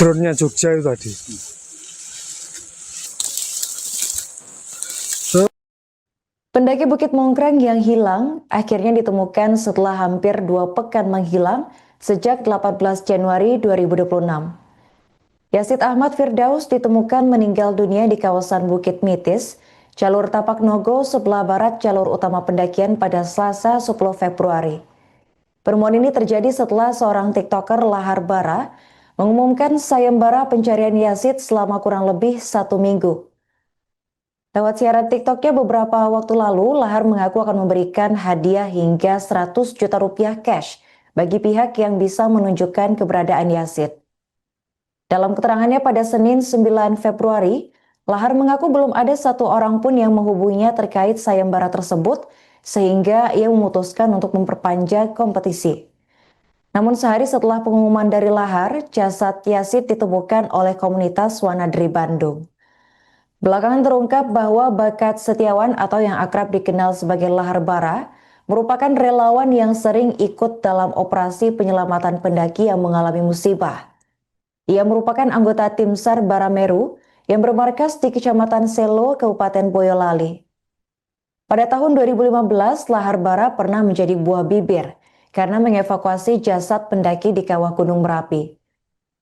drone-nya Jogja itu tadi. Pendaki Bukit Mongkrang yang hilang akhirnya ditemukan setelah hampir 2 pekan menghilang sejak 18 Januari 2026. Yazid Ahmad Firdaus ditemukan meninggal dunia di kawasan Bukit Mitis, jalur Tapak Nogo sebelah barat jalur utama pendakian pada Selasa 10 Februari. Penemuan ini terjadi setelah seorang TikToker Lahar Bara mengumumkan sayembara pencarian Yazid selama kurang lebih 1 minggu. Lewat siaran TikToknya beberapa waktu lalu, Lahar mengaku akan memberikan hadiah hingga 100 juta rupiah cash bagi pihak yang bisa menunjukkan keberadaan Yazid. Dalam keterangannya pada Senin 9 Februari, Lahar mengaku belum ada satu orang pun yang menghubunginya terkait sayembara tersebut, sehingga ia memutuskan untuk memperpanjang kompetisi. Namun sehari setelah pengumuman dari Lahar, jasad Yazid ditemukan oleh komunitas Wanadri Bandung. Belakangan terungkap bahwa Bakat Setiawan atau yang akrab dikenal sebagai Lahar Bara merupakan relawan yang sering ikut dalam operasi penyelamatan pendaki yang mengalami musibah. Ia merupakan anggota tim SAR Barameru yang bermarkas di Kecamatan Selo, Kabupaten Boyolali. Pada tahun 2015, Lahar Bara pernah menjadi buah bibir karena mengevakuasi jasad pendaki di kawah Gunung Merapi.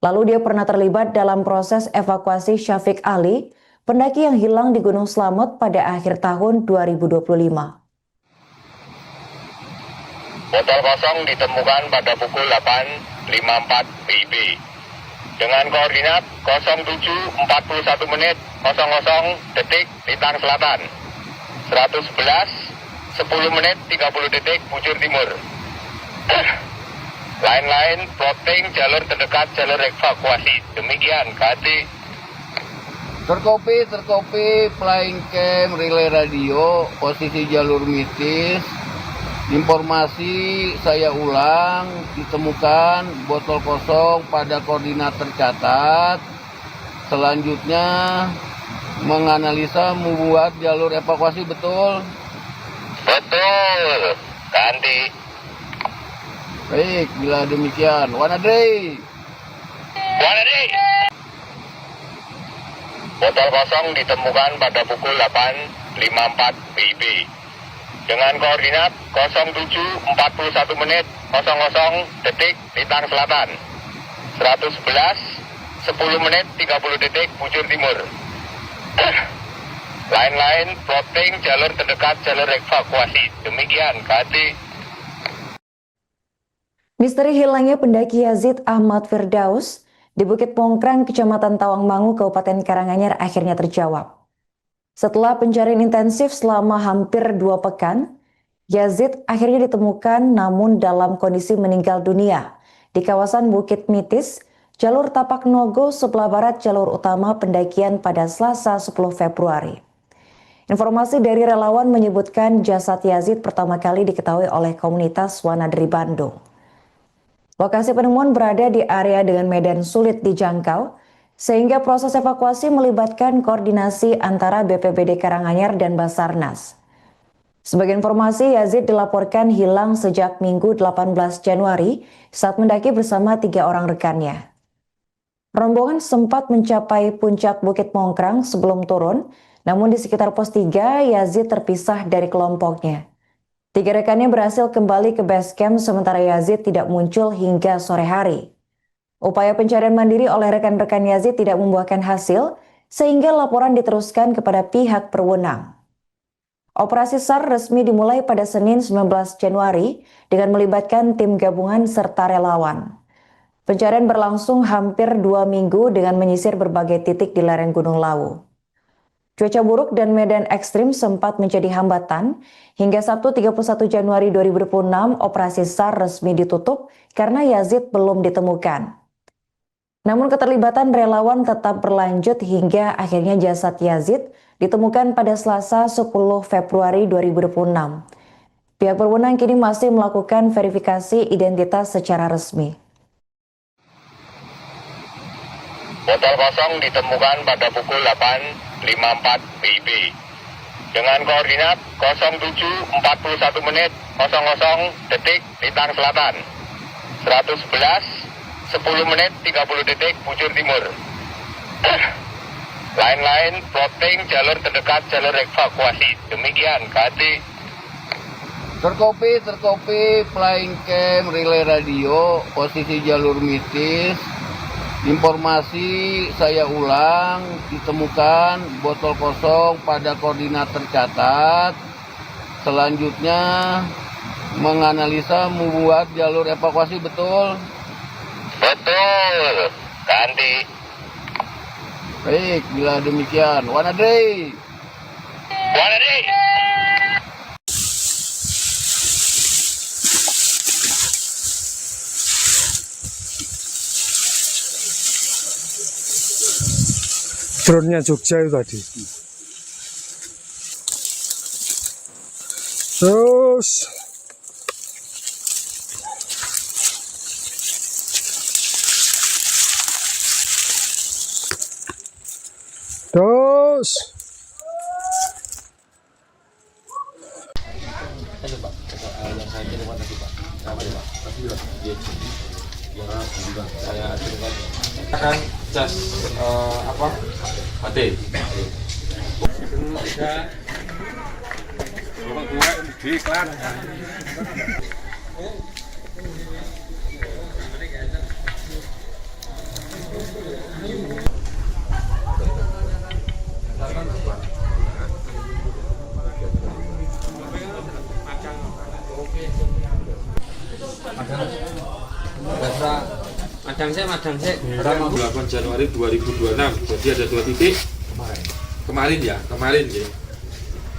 Lalu dia pernah terlibat dalam proses evakuasi Syafiq Ali, pendaki yang hilang di Gunung Slamet pada akhir tahun 2025. Botol kosong ditemukan pada pukul 8.54 WIB dengan koordinat 07.41 menit 00 detik Lintang Selatan, 111 10 menit 30 detik Bujur Timur. Lain-lain plotting jalur terdekat jalur evakuasi. Demikian KD. Terkopi, flying cam, relay radio, posisi jalur mitis, informasi saya ulang, ditemukan botol kosong pada koordinat tercatat. Selanjutnya menganalisa membuat jalur evakuasi betul. Betul, ganti. Baik, bila demikian, Wanadri. Botol kosong ditemukan pada pukul 8.54 WIB dengan koordinat 07.41 menit 00 detik Lintang Selatan, 111 10 menit 30 detik Bujur Timur. Lain-lain plotting jalur terdekat jalur evakuasi. Demikian KD. Misteri hilangnya pendaki Yazid Ahmad Firdaus di Bukit Mongkrang, Kecamatan Tawangmangu, Kabupaten Karanganyar akhirnya terjawab. Setelah pencarian intensif selama hampir 2 pekan, Yazid akhirnya ditemukan namun dalam kondisi meninggal dunia di kawasan Bukit Mitis, jalur Tapak Nogo sebelah barat jalur utama pendakian pada Selasa 10 Februari. Informasi dari relawan menyebutkan jasad Yazid pertama kali diketahui oleh komunitas Wanadri Bandung. Lokasi penemuan berada di area dengan medan sulit dijangkau, sehingga proses evakuasi melibatkan koordinasi antara BPBD Karanganyar dan Basarnas. Sebagai informasi, Yazid dilaporkan hilang sejak Minggu 18 Januari saat mendaki bersama 3 orang rekannya. Rombongan sempat mencapai puncak Bukit Mongkrang sebelum turun, namun di sekitar pos 3, Yazid terpisah dari kelompoknya. 3 rekannya berhasil kembali ke base camp sementara Yazid tidak muncul hingga sore hari. Upaya pencarian mandiri oleh rekan-rekan Yazid tidak membuahkan hasil sehingga laporan diteruskan kepada pihak berwenang. Operasi SAR resmi dimulai pada Senin 19 Januari dengan melibatkan tim gabungan serta relawan. Pencarian berlangsung hampir 2 minggu dengan menyisir berbagai titik di lereng Gunung Lawu. Cuaca buruk dan medan ekstrim sempat menjadi hambatan. Hingga Sabtu 31 Januari 2026, operasi SAR resmi ditutup karena Yazid belum ditemukan. Namun keterlibatan relawan tetap berlanjut hingga akhirnya jasad Yazid ditemukan pada Selasa 10 Februari 2026. Pihak berwenang kini masih melakukan verifikasi identitas secara resmi. Botol kosong ditemukan pada pukul 8.54 WIB dengan koordinat 07.41 menit 00 detik Lintang Selatan, 111 10 menit 30 detik bujur timur. Lain-lain plotting jalur terdekat jalur evakuasi. Demikian, Kati. Terkopi, flying cam, relay radio, posisi jalur mitis. Informasi saya ulang, ditemukan botol kosong pada koordinat tercatat. Selanjutnya menganalisa membuat jalur evakuasi betul. Betul, Kandi. Baik, bila demikian, Wanadri. Wanadi. Drone-nya Jogja itu tadi. Terus Akan cas apa? Mati. Madang sih. Tanggal 8 Januari 2026. Jadi ada 2 titik. Kemarin ya.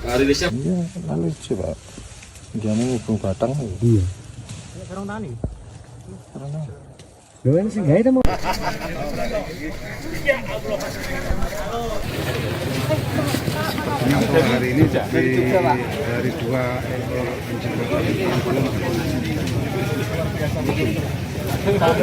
Rilisnya lalu coba dia mau hubung batang. Iya. Sekarang tani. Lo ini sih nggak mau. Hari ini dari 2 ekor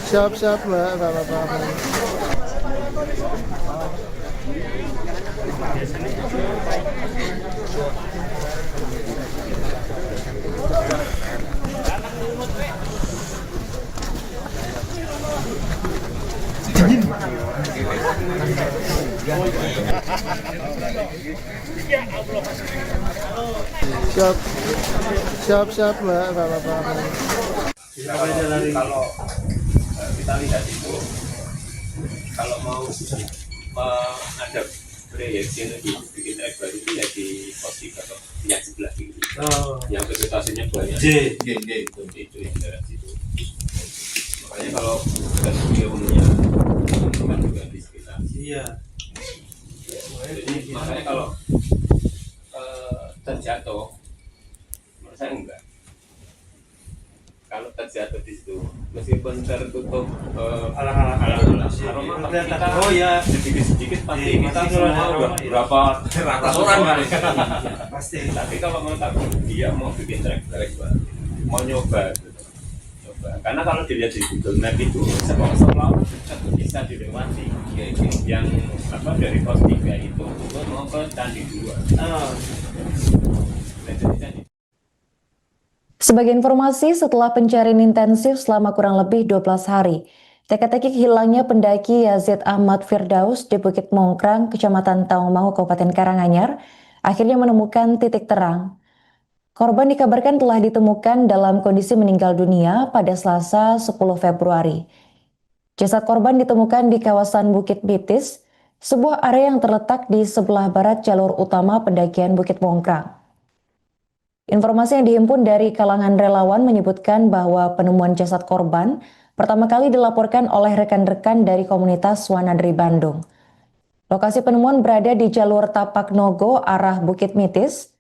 siap Mbak, nggak apa-apa. Siap Mbak, nggak apa-apa. kalau kita lihat itu kalau mau menghadap proyeksi bikin track baru itu ya di pos 3 atau yang sebelah kiri yang vegetasinya banyak itu yang daerah situ. Makanya kalau dari beliaunya teman-teman juga di sekitar jadi makanya kalau terjatuh menurut saya enggak. Kalau terjatuh di situ, meskipun tertutup aroma kita, sedikit pasti kita semua berapa ratus orang kali. Pasti. Tapi kalau mau takut dia mau bikin track mau nyoba, Karena kalau dilihat di Google Map itu seolah-olah bisa dilewati, yang dari pos 3 itu mau ke Candi 2. Sebagai informasi, setelah pencarian intensif selama kurang lebih 12 hari, teka-teki hilangnya pendaki Yazid Ahmad Firdaus di Bukit Mongkrang, Kecamatan Tawangmangu, Kabupaten Karanganyar, akhirnya menemukan titik terang. Korban dikabarkan telah ditemukan dalam kondisi meninggal dunia pada Selasa 10 Februari. Jasad korban ditemukan di kawasan Bukit Bitis, sebuah area yang terletak di sebelah barat jalur utama pendakian Bukit Mongkrang. Informasi yang dihimpun dari kalangan relawan menyebutkan bahwa penemuan jasad korban pertama kali dilaporkan oleh rekan-rekan dari komunitas Wanadri Bandung. Lokasi penemuan berada di jalur Tapak Nogo arah Bukit Mitis.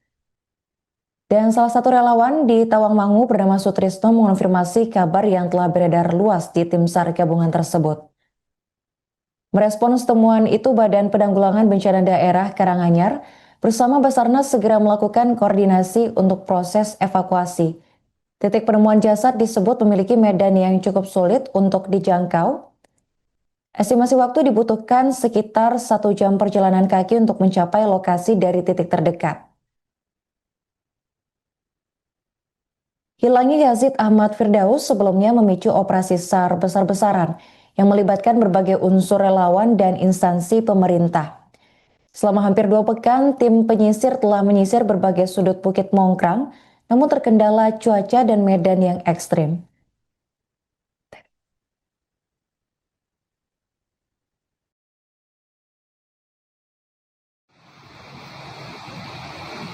Dan salah satu relawan di Tawangmangu bernama Sutrisno mengonfirmasi kabar yang telah beredar luas di tim SAR gabungan tersebut. Merespons temuan itu, Badan Penanggulangan Bencana Daerah Karanganyar bersama Basarnas segera melakukan koordinasi untuk proses evakuasi. Titik penemuan jasad disebut memiliki medan yang cukup sulit untuk dijangkau. Estimasi waktu dibutuhkan sekitar 1 jam perjalanan kaki untuk mencapai lokasi dari titik terdekat. Hilangnya Yazid Ahmad Firdaus sebelumnya memicu operasi SAR besar-besaran yang melibatkan berbagai unsur relawan dan instansi pemerintah. Selama hampir 2 pekan, tim penyisir telah menyisir berbagai sudut Bukit Mongkrang, namun terkendala cuaca dan medan yang ekstrim.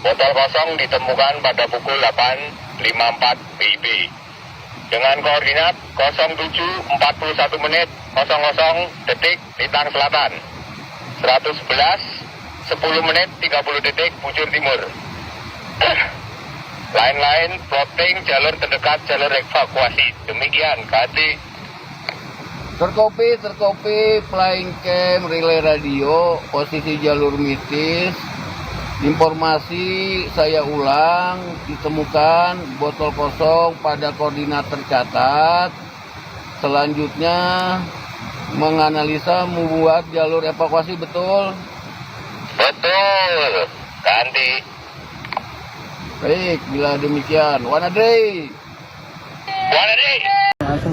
Botol kosong ditemukan pada pukul 8.54 WIB. Dengan koordinat 07.41 menit 00 detik Lintang Selatan, 111 10 menit 30 detik Bujur Timur. Lain-lain plotting jalur terdekat, jalur evakuasi. Demikian, KT. Terkopi, flying cam, relay radio, posisi jalur mitis. Informasi saya ulang, ditemukan botol kosong pada koordinat tercatat. Selanjutnya menganalisa membuat jalur evakuasi, betul? Betul, ganti. Baik, bila demikian, Wanadrei.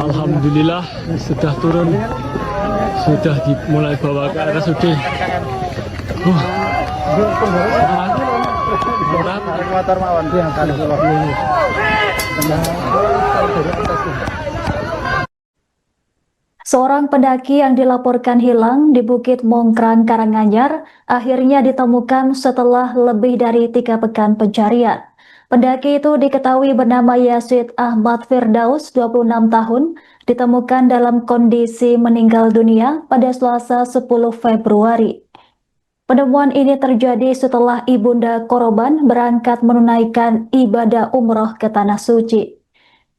Alhamdulillah sudah turun, sudah dimulai bawa ke RSUD. Seorang pendaki yang dilaporkan hilang di Bukit Mongkrang, Karanganyar akhirnya ditemukan setelah lebih dari 3 pekan pencarian. Pendaki itu diketahui bernama Yazid Ahmad Firdaus, 26 tahun, ditemukan dalam kondisi meninggal dunia pada Selasa 10 Februari. Penemuan ini terjadi setelah ibunda korban berangkat menunaikan ibadah umroh ke Tanah Suci.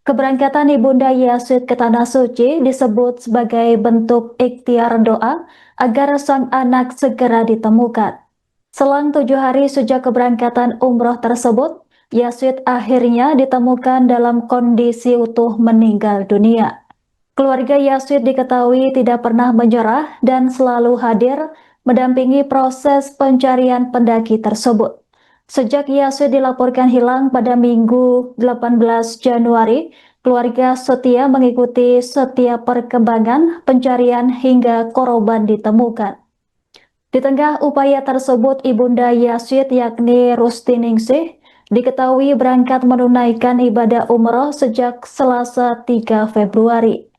Keberangkatan ibunda Yazid ke Tanah Suci disebut sebagai bentuk ikhtiar doa agar sang anak segera ditemukan. Selang 7 hari sejak keberangkatan umroh tersebut, Yazid akhirnya ditemukan dalam kondisi utuh meninggal dunia. Keluarga Yazid diketahui tidak pernah menyerah dan selalu hadir mendampingi proses pencarian pendaki tersebut. Sejak Yazid dilaporkan hilang pada Minggu 18 Januari, keluarga setia mengikuti setiap perkembangan pencarian hingga korban ditemukan. Di tengah upaya tersebut, ibunda Yazid yakni Rustiningsih diketahui berangkat menunaikan ibadah umroh sejak Selasa 3 Februari.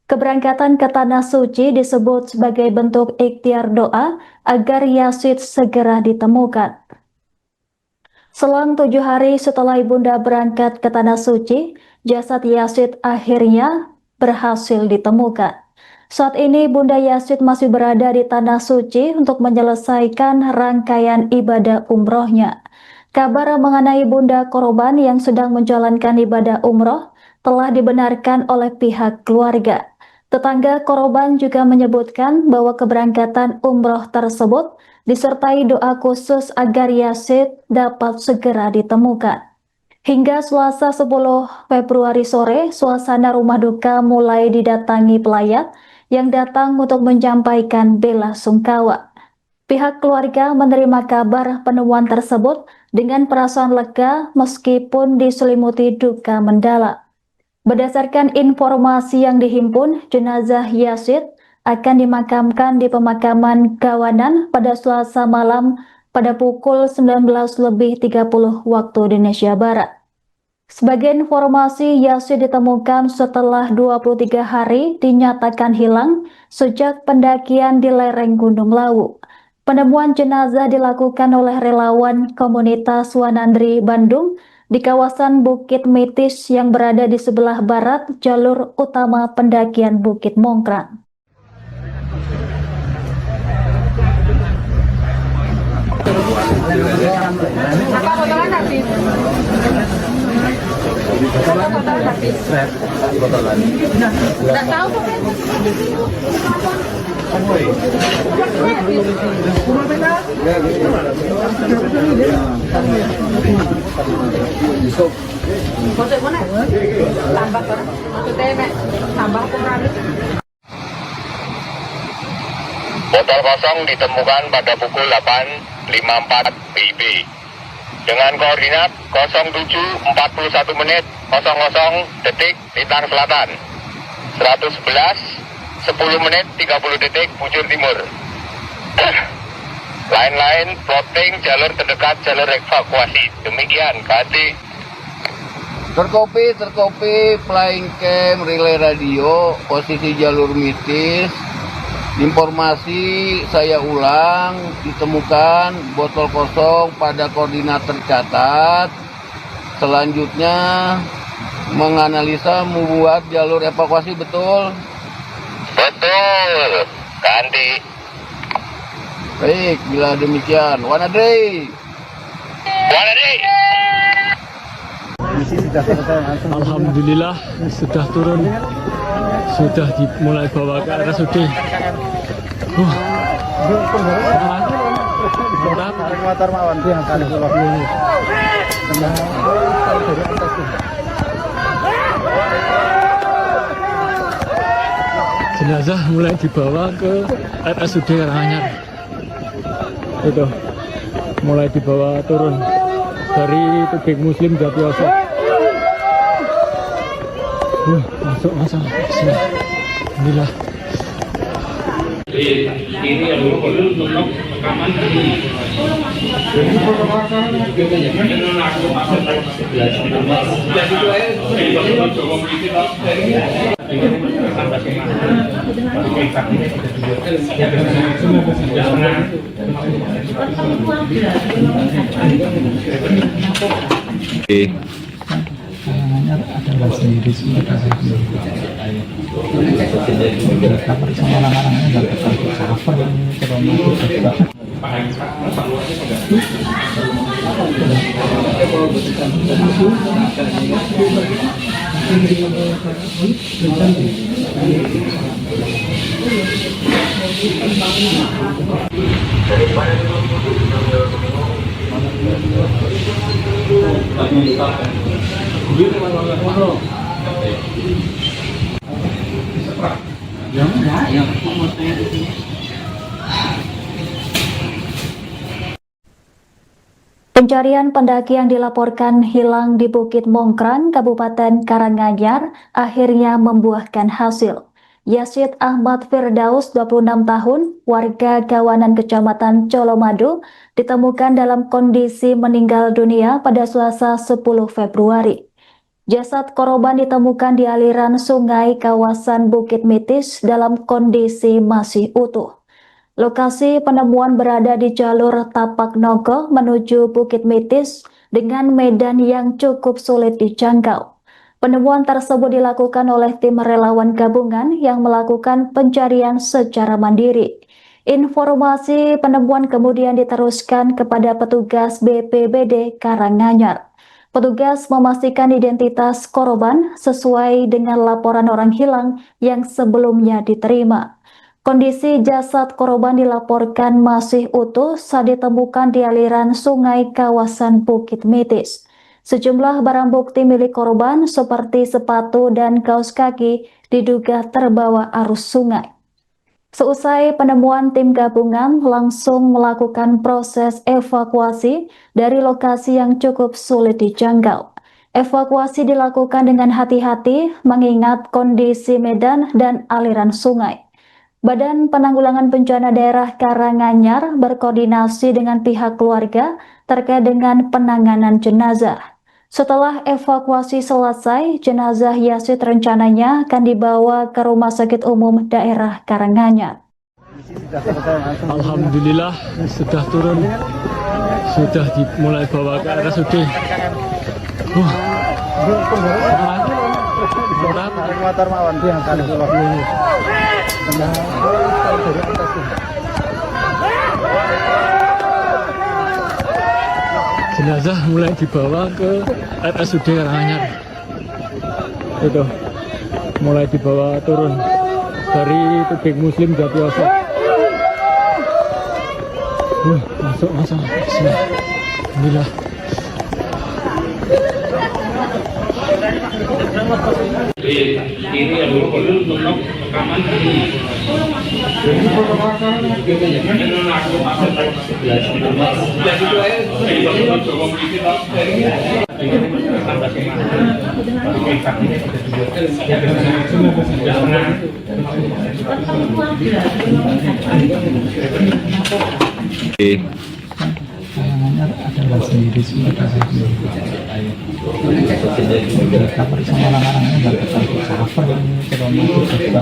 Keberangkatan ke Tanah Suci disebut sebagai bentuk ikhtiar doa agar Yazid segera ditemukan. Selang 7 hari setelah ibunda berangkat ke Tanah Suci, jasad Yazid akhirnya berhasil ditemukan. Saat ini Bunda Yazid masih berada di Tanah Suci untuk menyelesaikan rangkaian ibadah umrohnya. Kabar mengenai bunda korban yang sedang menjalankan ibadah umroh telah dibenarkan oleh pihak keluarga. Tetangga korban juga menyebutkan bahwa keberangkatan umroh tersebut disertai doa khusus agar Yazid dapat segera ditemukan. Hingga Selasa 10 Februari sore, suasana rumah duka mulai didatangi pelayat yang datang untuk menyampaikan bela sungkawa. Pihak keluarga menerima kabar penemuan tersebut dengan perasaan lega meskipun diselimuti duka mendalam. Berdasarkan informasi yang dihimpun, jenazah Yazid akan dimakamkan di pemakaman Gawanan pada Selasa malam pada pukul 19.30 waktu Indonesia Barat. Sebagai informasi, Yazid ditemukan setelah 23 hari dinyatakan hilang sejak pendakian di lereng Gunung Lawu. Penemuan jenazah dilakukan oleh relawan komunitas Wanandri Bandung di kawasan Bukit Mitis yang berada di sebelah barat jalur utama pendakian Bukit Mongkrang. Apa Botol kosong ditemukan pada pukul 8.54 WIB dengan koordinat 07.41 menit 00 detik Lintang Selatan, 111 10 menit 30 detik Bujur Timur. Lain-lain plotting jalur terdekat jalur evakuasi. Demikian, ganti. Terkopi, flying cam, relay radio, posisi jalur mitis. Informasi saya ulang, ditemukan botol kosong pada koordinat tercatat. Selanjutnya menganalisa membuat jalur evakuasi, betul? Betul, ganti. Baik, bila demikian, Wanadri. Alhamdulillah sudah turun, sudah dimulai bawa ke RSUD. Jenazah mulai dibawa ke RSUD Karanganyar. Itu mulai dibawa turun dari tubing Muslim Jatiwaso. Masuk. Alhamdulillah. Ini yang dulu rekaman Pencarian pendaki yang dilaporkan hilang di Bukit Mongkrang, Kabupaten Karanganyar, akhirnya membuahkan hasil. Yazid Ahmad Firdaus, 26 tahun, warga Gawanan Kecamatan Colomadu, ditemukan dalam kondisi meninggal dunia pada Selasa 10 Februari. Jasad korban ditemukan di aliran sungai kawasan Bukit Mitis dalam kondisi masih utuh. Lokasi penemuan berada di jalur Tapak Nogo menuju Bukit Mitis dengan medan yang cukup sulit dijangkau. Penemuan tersebut dilakukan oleh tim relawan gabungan yang melakukan pencarian secara mandiri. Informasi penemuan kemudian diteruskan kepada petugas BPBD Karanganyar. Petugas memastikan identitas korban sesuai dengan laporan orang hilang yang sebelumnya diterima. Kondisi jasad korban dilaporkan masih utuh saat ditemukan di aliran sungai kawasan Bukit Mitis. Sejumlah barang bukti milik korban seperti sepatu dan kaos kaki diduga terbawa arus sungai. Seusai penemuan, tim gabungan langsung melakukan proses evakuasi dari lokasi yang cukup sulit dijangkau. Evakuasi dilakukan dengan hati-hati mengingat kondisi medan dan aliran sungai. Badan Penanggulangan Bencana Daerah Karanganyar berkoordinasi dengan pihak keluarga terkait dengan penanganan jenazah. Setelah evakuasi selesai, jenazah Yazid rencananya akan dibawa ke Rumah Sakit Umum Daerah Karanganyar. Alhamdulillah sudah turun, sudah dimulai bawa ke RSUD. Jenazah mulai dibawa ke RSUD Karanganyar. itu mulai dibawa turun dari tebing Muslim Jatiwaso. Masuk. Bismillah. adalah sendiri semua kamar sama orang-orangnya nggak terlalu cover terlalu juga.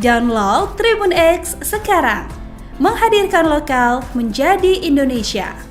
Download Tribun X sekarang, menghadirkan lokal menjadi Indonesia.